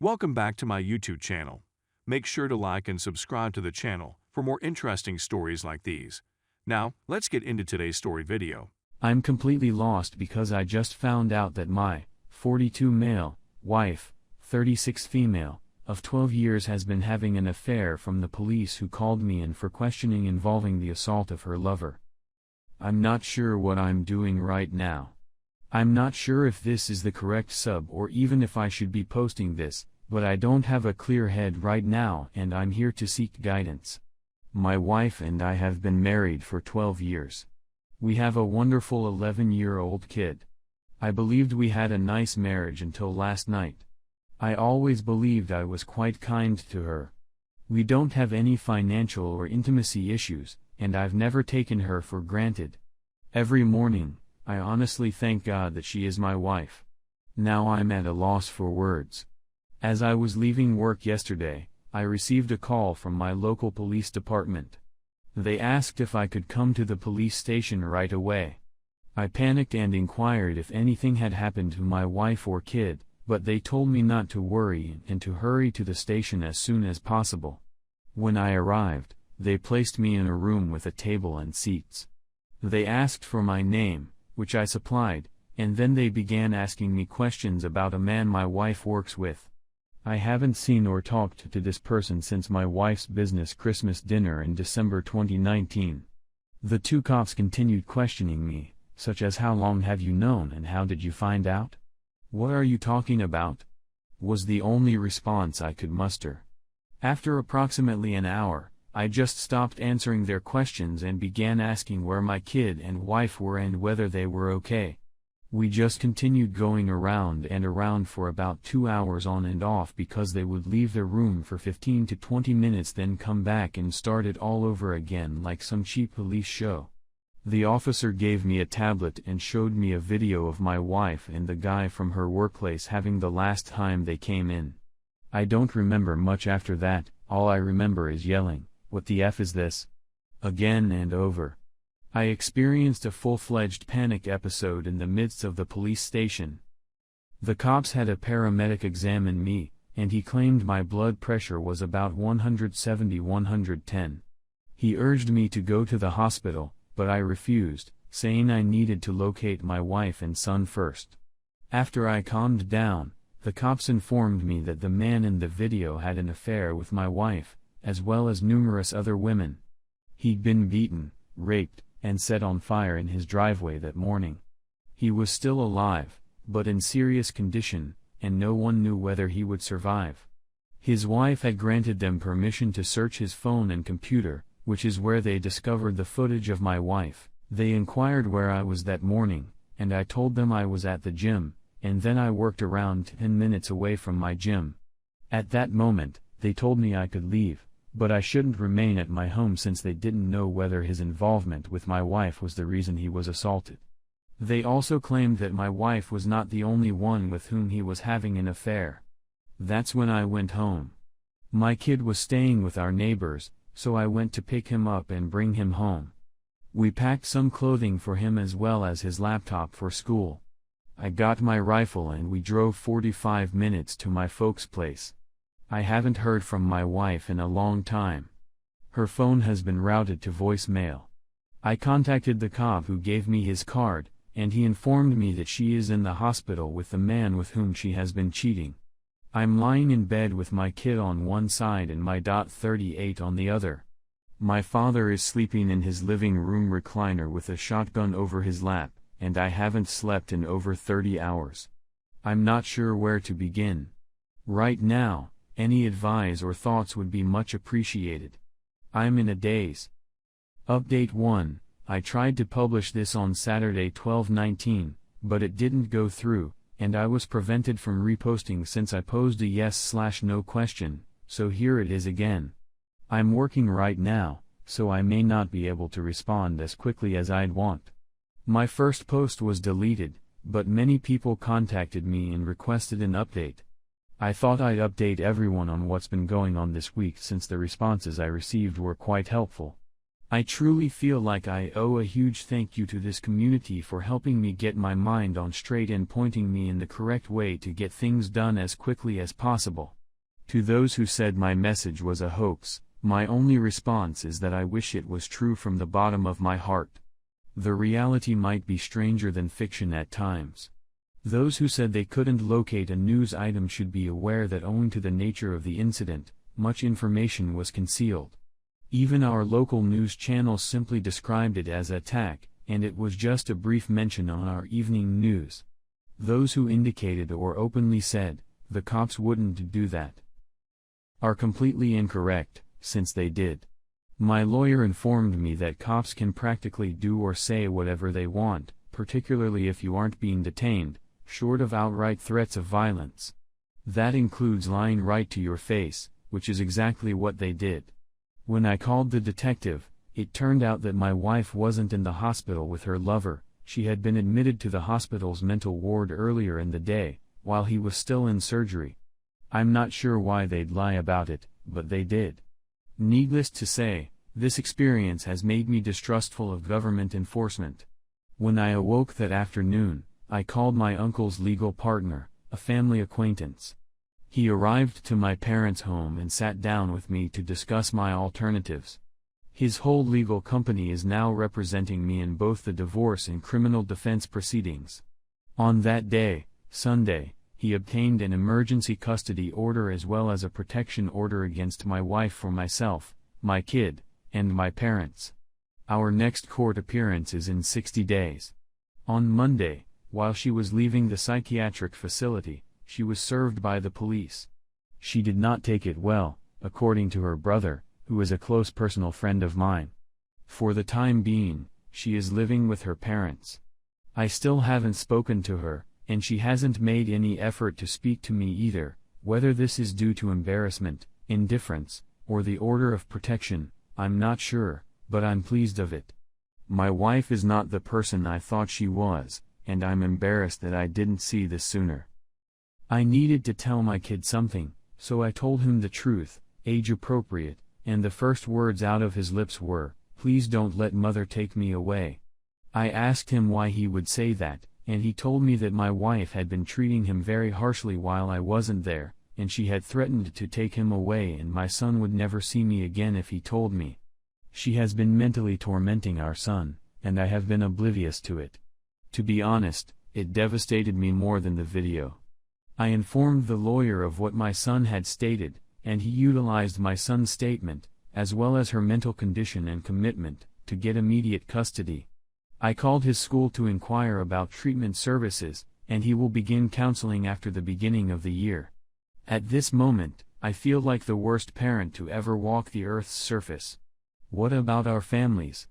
Welcome back to my YouTube channel. Make sure to like and subscribe to the channel for more interesting stories like these. Now, let's get into today's story video. I'm completely lost because I just found out that my 42 male wife, 36 female, of 12 years has been having an affair from the police who called me in for questioning involving the assault of her lover. I'm not sure what I'm doing right now. I'm not sure if this is the correct sub or even if I should be posting this, but I don't have a clear head right now and I'm here to seek guidance. My wife and I have been married for 12 years. We have a wonderful 11-year-old kid. I believed we had a nice marriage until last night. I always believed I was quite kind to her. We don't have any financial or intimacy issues, and I've never taken her for granted. Every morning, I honestly thank God that she is my wife. Now I'm at a loss for words. As I was leaving work yesterday, I received a call from my local police department. They asked if I could come to the police station right away. I panicked and inquired if anything had happened to my wife or kid, but they told me not to worry and to hurry to the station as soon as possible. When I arrived, they placed me in a room with a table and seats. They asked for my name, which I supplied, and then they began asking me questions about a man my wife works with. I haven't seen or talked to this person since my wife's business Christmas dinner in December 2019. The two cops continued questioning me, such as how long have you known and how did you find out? What are you talking about? Was the only response I could muster. After approximately an hour, I just stopped answering their questions and began asking where my kid and wife were and whether they were okay. We just continued going around and around for about 2 hours on and off because they would leave the room for 15 to 20 minutes then come back and start it all over again like some cheap police show. The officer gave me a tablet and showed me a video of my wife and the guy from her workplace having the last time they came in. I don't remember much after that, all I remember is yelling, "What the F is this?" again and over. I experienced a full-fledged panic episode in the midst of the police station. The cops had a paramedic examine me, and he claimed my blood pressure was about 170/110. He urged me to go to the hospital, but I refused, saying I needed to locate my wife and son first. After I calmed down, the cops informed me that the man in the video had an affair with my wife, as well as numerous other women. He'd been beaten, raped, and set on fire in his driveway that morning. He was still alive, but in serious condition, and no one knew whether he would survive. His wife had granted them permission to search his phone and computer, which is where they discovered the footage of my wife. They inquired where I was that morning, and I told them I was at the gym, and then I worked around 10 minutes away from my gym. At that moment, they told me I could leave, but I shouldn't remain at my home since they didn't know whether his involvement with my wife was the reason he was assaulted. They also claimed that my wife was not the only one with whom he was having an affair. That's when I went home. My kid was staying with our neighbors, so I went to pick him up and bring him home. We packed some clothing for him as well as his laptop for school. I got my rifle and we drove 45 minutes to my folks' place. I haven't heard from my wife in a long time. Her phone has been routed to voicemail. I contacted the cop who gave me his card, and he informed me that she is in the hospital with the man with whom she has been cheating. I'm lying in bed with my kid on one side and my .38 on the other. My father is sleeping in his living room recliner with a shotgun over his lap, and I haven't slept in over 30 hours. I'm not sure where to begin. Right now, any advice or thoughts would be much appreciated. I'm in a daze. Update 1, I tried to publish this on Saturday 12/19, but it didn't go through, and I was prevented from reposting since I posed a yes/no question, so here it is again. I'm working right now, so I may not be able to respond as quickly as I'd want. My first post was deleted, but many people contacted me and requested an update. I thought I'd update everyone on what's been going on this week since the responses I received were quite helpful. I truly feel like I owe a huge thank you to this community for helping me get my mind on straight and pointing me in the correct way to get things done as quickly as possible. To those who said my message was a hoax, my only response is that I wish it was true from the bottom of my heart. The reality might be stranger than fiction at times. Those who said they couldn't locate a news item should be aware that owing to the nature of the incident, much information was concealed. Even our local news channels simply described it as an attack, and it was just a brief mention on our evening news. Those who indicated or openly said, the cops wouldn't do that, are completely incorrect, since they did. My lawyer informed me that cops can practically do or say whatever they want, particularly if you aren't being detained, short of outright threats of violence. That includes lying right to your face, which is exactly what they did. When I called the detective, it turned out that my wife wasn't in the hospital with her lover. She had been admitted to the hospital's mental ward earlier in the day, while he was still in surgery. I'm not sure why they'd lie about it, but they did. Needless to say, this experience has made me distrustful of government enforcement. When I awoke that afternoon, I called my uncle's legal partner, a family acquaintance. He arrived to my parents' home and sat down with me to discuss my alternatives. His whole legal company is now representing me in both the divorce and criminal defense proceedings. On that day, Sunday, he obtained an emergency custody order as well as a protection order against my wife for myself, my kid, and my parents. Our next court appearance is in 60 days. On Monday, while she was leaving the psychiatric facility, she was served by the police. She did not take it well, according to her brother, who is a close personal friend of mine. For the time being, she is living with her parents. I still haven't spoken to her, and she hasn't made any effort to speak to me either. Whether this is due to embarrassment, indifference, or the order of protection, I'm not sure, but I'm pleased of it. My wife is not the person I thought she was, and I'm embarrassed that I didn't see this sooner. I needed to tell my kid something, so I told him the truth, age appropriate, and the first words out of his lips were, "Please don't let mother take me away." I asked him why he would say that, and he told me that my wife had been treating him very harshly while I wasn't there, and she had threatened to take him away and my son would never see me again if he told me. She has been mentally tormenting our son, and I have been oblivious to it. To be honest, it devastated me more than the video. I informed the lawyer of what my son had stated, and he utilized my son's statement, as well as her mental condition and commitment, to get immediate custody. I called his school to inquire about treatment services, and he will begin counseling after the beginning of the year. At this moment, I feel like the worst parent to ever walk the earth's surface. What about our families?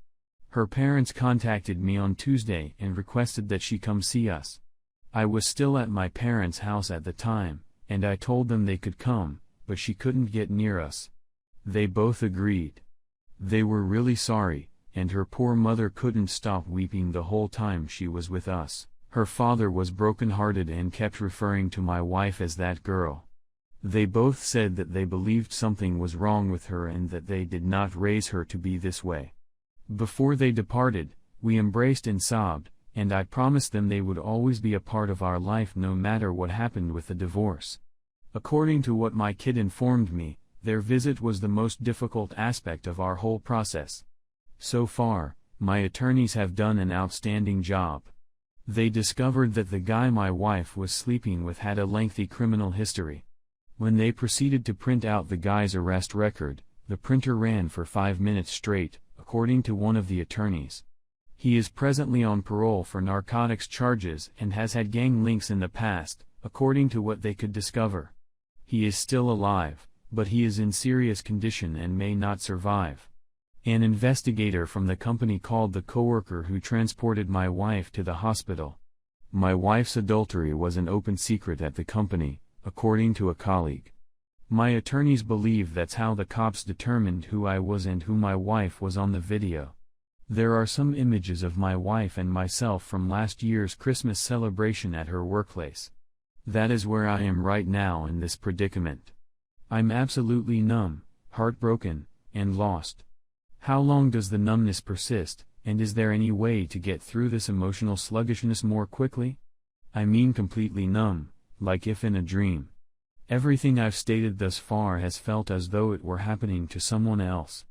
Her parents contacted me on Tuesday and requested that she come see us. I was still at my parents' house at the time, and I told them they could come, but she couldn't get near us. They both agreed. They were really sorry, and her poor mother couldn't stop weeping the whole time she was with us. Her father was broken-hearted and kept referring to my wife as that girl. They both said that they believed something was wrong with her and that they did not raise her to be this way. Before they departed, we embraced and sobbed, and I promised them they would always be a part of our life no matter what happened with the divorce. According to what my kid informed me, their visit was the most difficult aspect of our whole process. So far, my attorneys have done an outstanding job. They discovered that the guy my wife was sleeping with had a lengthy criminal history. When they proceeded to print out the guy's arrest record, the printer ran for 5 minutes straight, according to one of the attorneys. He is presently on parole for narcotics charges and has had gang links in the past, according to what they could discover. He is still alive, but he is in serious condition and may not survive. An investigator from the company called the coworker who transported my wife to the hospital. My wife's adultery was an open secret at the company, according to a colleague. My attorneys believe that's how the cops determined who I was and who my wife was on the video. There are some images of my wife and myself from last year's Christmas celebration at her workplace. That is where I am right now in this predicament. I'm absolutely numb, heartbroken, and lost. How long does the numbness persist, and is there any way to get through this emotional sluggishness more quickly? I mean completely numb, like if in a dream. Everything I've stated thus far has felt as though it were happening to someone else.